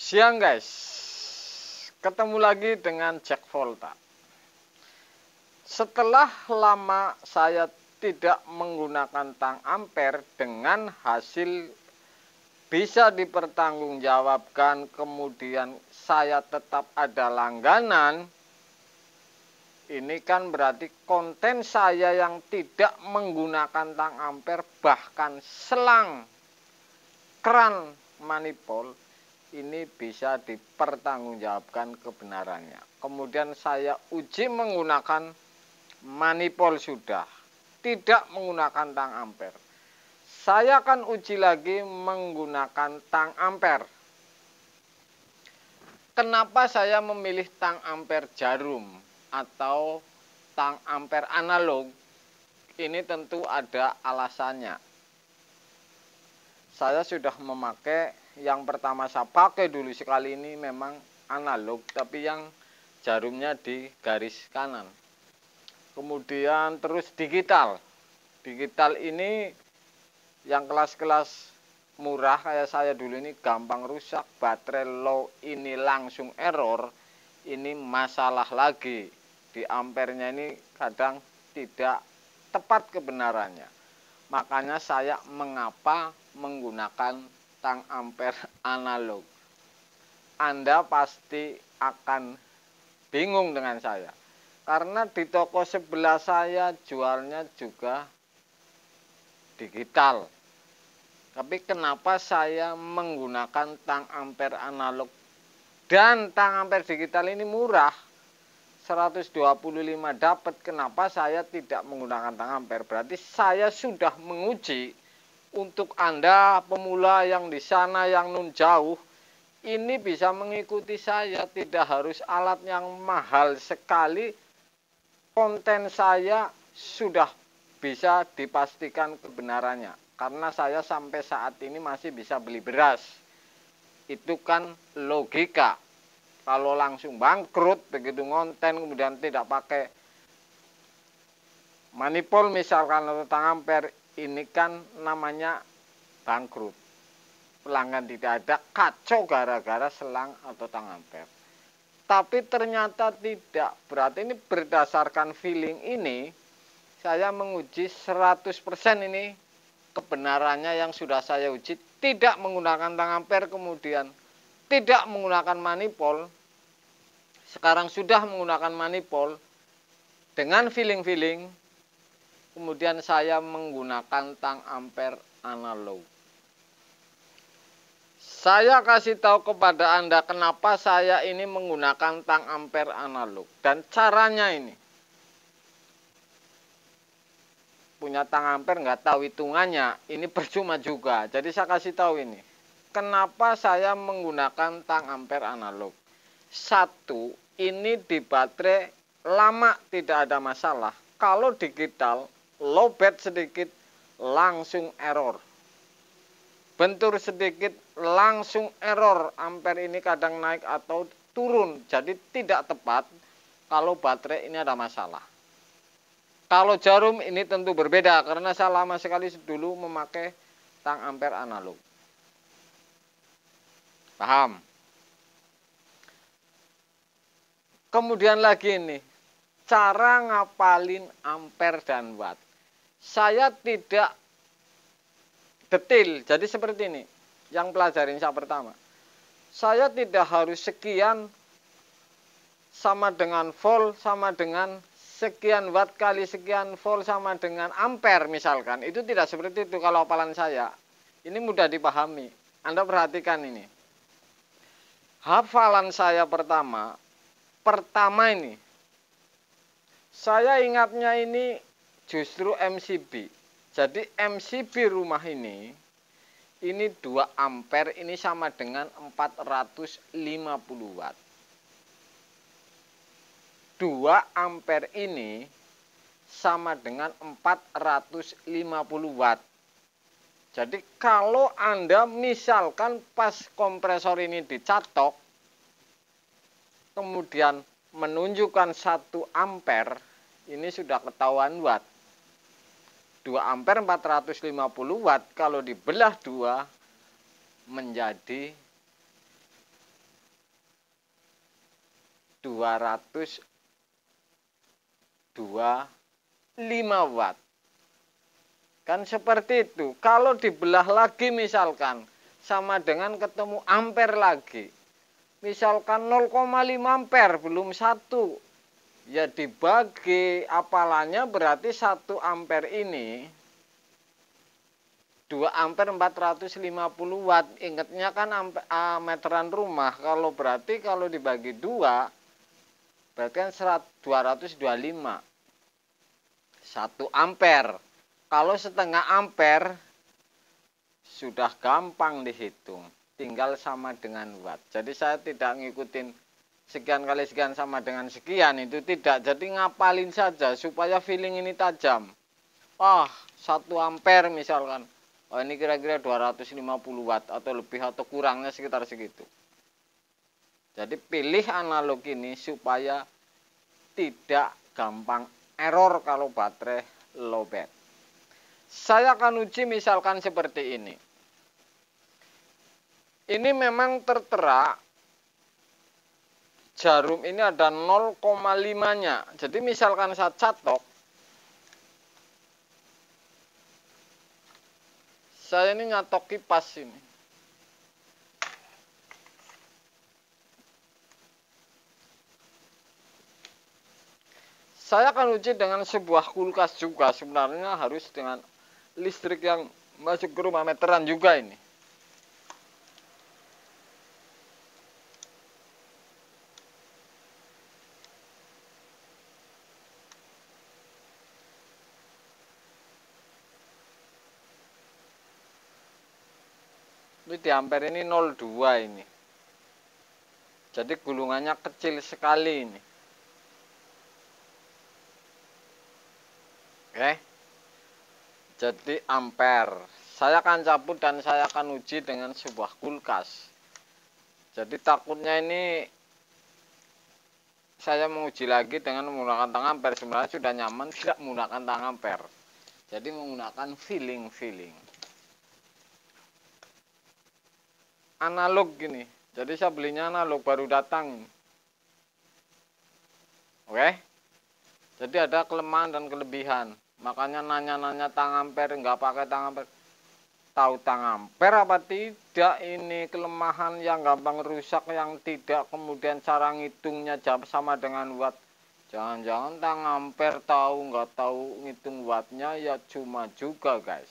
Siang guys, ketemu lagi dengan Jack Volta. Setelah lama saya tidak menggunakan tang ampere dengan hasil bisa dipertanggungjawabkan, kemudian saya tetap ada langganan. Ini kan berarti konten saya yang tidak menggunakan tang ampere, bahkan selang keran manifold, ini bisa dipertanggungjawabkan kebenarannya. Kemudian saya uji menggunakan manifold sudah, tidak menggunakan tang ampere. Saya akan uji lagi menggunakan tang ampere. Kenapa saya memilih tang ampere jarum atau tang ampere analog? Ini tentu ada alasannya. Saya sudah memakai, yang pertama saya pakai dulu sekali ini memang analog, tapi yang jarumnya di garis kanan. Kemudian terus digital. Digital ini yang kelas-kelas murah kayak saya dulu ini gampang rusak, baterai low ini langsung error. Ini masalah lagi. Di ampernya ini kadang tidak tepat kebenarannya. Makanya saya mengapa menggunakan tang ampere analog. Anda pasti akan bingung dengan saya. Karena di toko sebelah saya jualnya juga digital. Tapi kenapa saya menggunakan tang ampere analog dan tang ampere digital ini murah? 125 dapat. Kenapa saya tidak menggunakan tang ampere? Berarti saya sudah menguji. Untuk Anda pemula yang di sana yang nun jauh, ini bisa mengikuti saya, tidak harus alat yang mahal sekali. Konten saya sudah bisa dipastikan kebenarannya, karena saya sampai saat ini masih bisa beli beras. Itu kan logika. Kalau langsung bangkrut begitu ngonten, kemudian tidak pakai manifold misalkan atau tang ampere, ini kan namanya bangkrut. Pelanggan tidak ada, kacau gara-gara selang atau tang ampere. Tapi ternyata tidak. Berarti ini berdasarkan feeling ini, saya menguji 100% ini kebenarannya yang sudah saya uji. Tidak menggunakan tang ampere, kemudian tidak menggunakan manifold. Sekarang sudah menggunakan manifold dengan feeling-feeling. Kemudian saya menggunakan tang ampere analog. Saya kasih tahu kepada Anda kenapa saya ini menggunakan tang ampere analog. Dan caranya ini. Punya tang ampere nggak tahu hitungannya, ini percuma juga. Jadi saya kasih tahu ini. Kenapa saya menggunakan tang ampere analog. Satu, ini di baterai lama tidak ada masalah. Kalau digital, lowbat sedikit langsung error. Bentur sedikit langsung error. Ampere ini kadang naik atau turun. Jadi tidak tepat kalau baterai ini ada masalah. Kalau jarum ini tentu berbeda, karena saya lama sekali dulu memakai tang ampere analog. Paham? Kemudian lagi ini, cara ngapalin ampere dan watt. Saya tidak detail, jadi seperti ini. Yang pelajarin saya pertama. Saya tidak harus sekian sama dengan volt, sama dengan sekian watt kali sekian volt sama dengan ampere misalkan. Itu tidak seperti itu kalau hafalan saya. Ini mudah dipahami. Anda perhatikan ini. Hafalan saya pertama ini. Saya ingatnya ini justru MCB. Jadi MCB rumah ini 2 ampere ini sama dengan 450 watt. 2 ampere ini sama dengan 450 watt. Jadi kalau Anda misalkan pas kompresor ini dicatok, kemudian menunjukkan 1 ampere, ini sudah ketahuan watt. 2 ampere 450 watt, kalau dibelah 2 menjadi 225 watt. Kan seperti itu. Kalau dibelah lagi misalkan sama dengan ketemu ampere lagi. Misalkan 0,5 ampere belum 1. Ya dibagi apalannya berarti 1 ampere ini 2 ampere 450 watt. Ingatnya kan meteran rumah. Kalau dibagi 2 berarti kan 225. 1 ampere. Kalau setengah ampere sudah gampang dihitung, tinggal sama dengan watt. Jadi saya tidak ngikutin sekian kali sekian sama dengan sekian, itu tidak. Jadi ngapalin saja supaya feeling ini tajam. 1 ampere misalkan, ini kira-kira 250 watt atau lebih atau kurangnya sekitar segitu. Jadi pilih analog ini supaya tidak gampang error kalau baterai lowbat. Saya akan uji misalkan seperti ini. Ini memang tertera jarum ini ada 0,5-nya. Jadi misalkan saya catok, saya ini nyatok kipas ini. Saya akan uji dengan sebuah kulkas juga. Sebenarnya harus dengan listrik yang masuk ke rumah meteran juga ini. Ini di ampere ini 0,2 ini. Jadi gulungannya kecil sekali ini. Oke. Jadi ampere. Saya akan cabut dan saya akan uji dengan sebuah kulkas. Jadi takutnya ini saya menguji lagi dengan menggunakan tang ampere. Sebenarnya sudah nyaman tidak menggunakan tang ampere. Jadi menggunakan feeling. Analog gini. Jadi saya belinya analog baru datang. Oke. Jadi ada kelemahan dan kelebihan. Makanya nanya-nanya tang ampere, nggak pakai tang ampere. Tahu tang ampere apa tidak? Ini kelemahan yang gampang rusak, yang tidak kemudian cara ngitungnya sama dengan watt. Jangan-jangan tang ampere tahu, nggak tahu ngitung wattnya, ya cuma juga guys.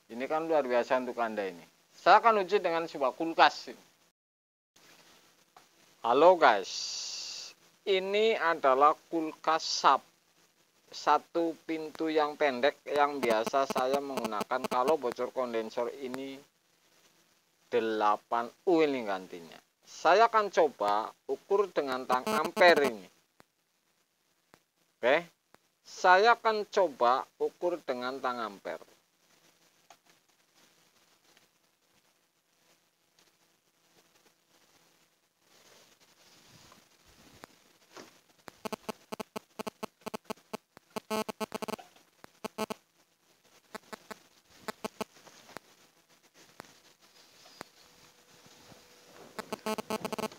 Ini kan luar biasa untuk Anda ini. Saya akan uji dengan sebuah kulkas. Halo guys, ini adalah kulkas SAP. Satu pintu yang pendek yang biasa saya menggunakan kalau bocor kondensor ini 8U ini gantinya. Saya akan coba ukur dengan tang ampere ini. Oke. Saya akan coba ukur dengan tang ampere.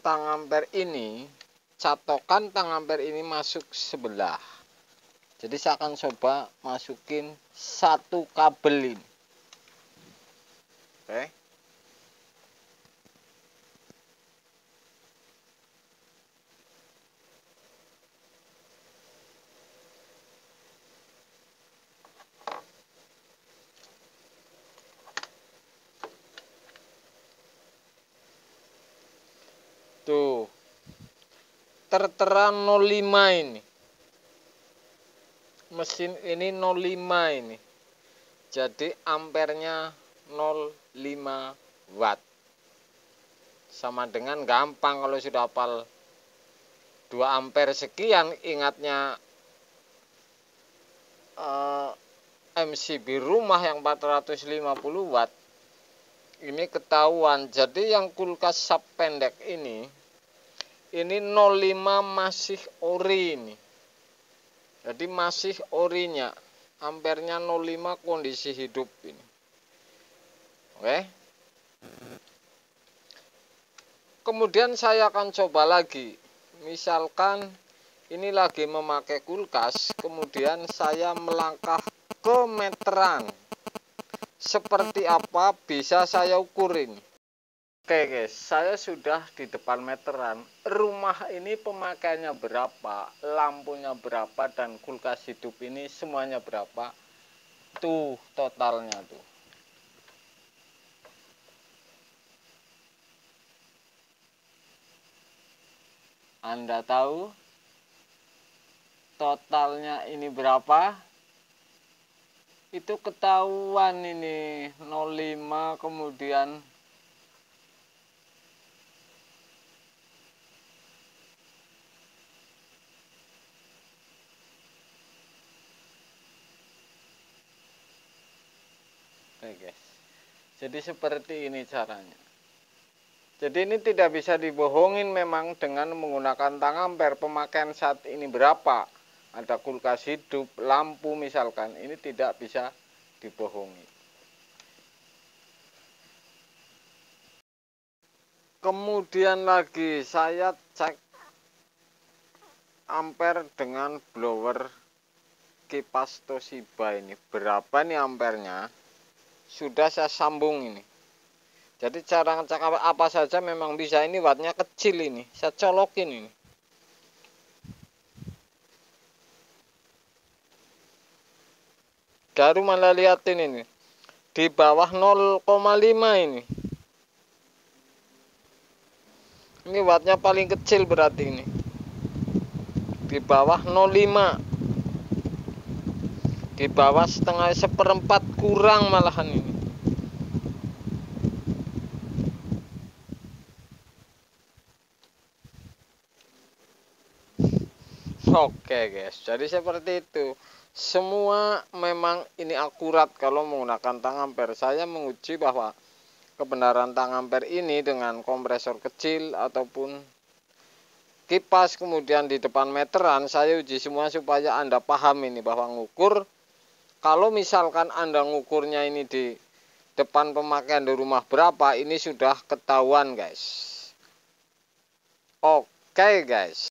Tang ampere ini, catokan tang ampere ini masuk sebelah. Jadi saya akan coba masukin satu kabel ini. Oke. Tuh. Tertera 05 ini. Mesin ini 05 ini. Jadi ampernya 05 watt. Sama dengan gampang kalau sudah hafal 2 ampere sekian, ingatnya MCB rumah yang 450 watt. Ini ketahuan. Jadi yang kulkas SAP pendek ini 05 masih ori ini. Jadi masih orinya. Ampernya 05 kondisi hidup ini. Oke. Kemudian saya akan coba lagi. Misalkan ini lagi memakai kulkas, kemudian saya melangkah ke meteran. Seperti apa bisa saya ukurin. Oke guys, saya sudah di depan meteran. Rumah ini pemakaiannya berapa, lampunya berapa, dan kulkas hidup ini semuanya berapa. Tuh totalnya tuh. Anda tahu totalnya ini berapa? Itu ketahuan ini 05, kemudian oke guys, jadi seperti ini caranya. Jadi ini tidak bisa dibohongin memang dengan menggunakan tang ampere. Pemakaian saat ini berapa, ada kulkas hidup, lampu misalkan, ini tidak bisa dibohongi. Kemudian lagi saya cek ampere dengan blower kipas Toshiba ini. Berapa nih ampernya? Sudah saya sambung ini. Jadi cara ngecek apa saja memang bisa. Ini wattnya kecil ini. Saya colokin ini. Baru malah liatin ini. Di bawah 0,5 ini. Ini wattnya paling kecil berarti ini. Di bawah 0,5. Di bawah setengah seperempat kurang malahan ini. Oke guys, jadi seperti itu. Semua memang ini akurat kalau menggunakan tang ampere. Saya menguji bahwa kebenaran tang ampere ini dengan kompresor kecil ataupun kipas kemudian di depan meteran, saya uji semua supaya Anda paham ini bahwa ngukur. Kalau misalkan Anda ngukurnya ini di depan pemakaian di rumah berapa, ini sudah ketahuan guys. Oke guys.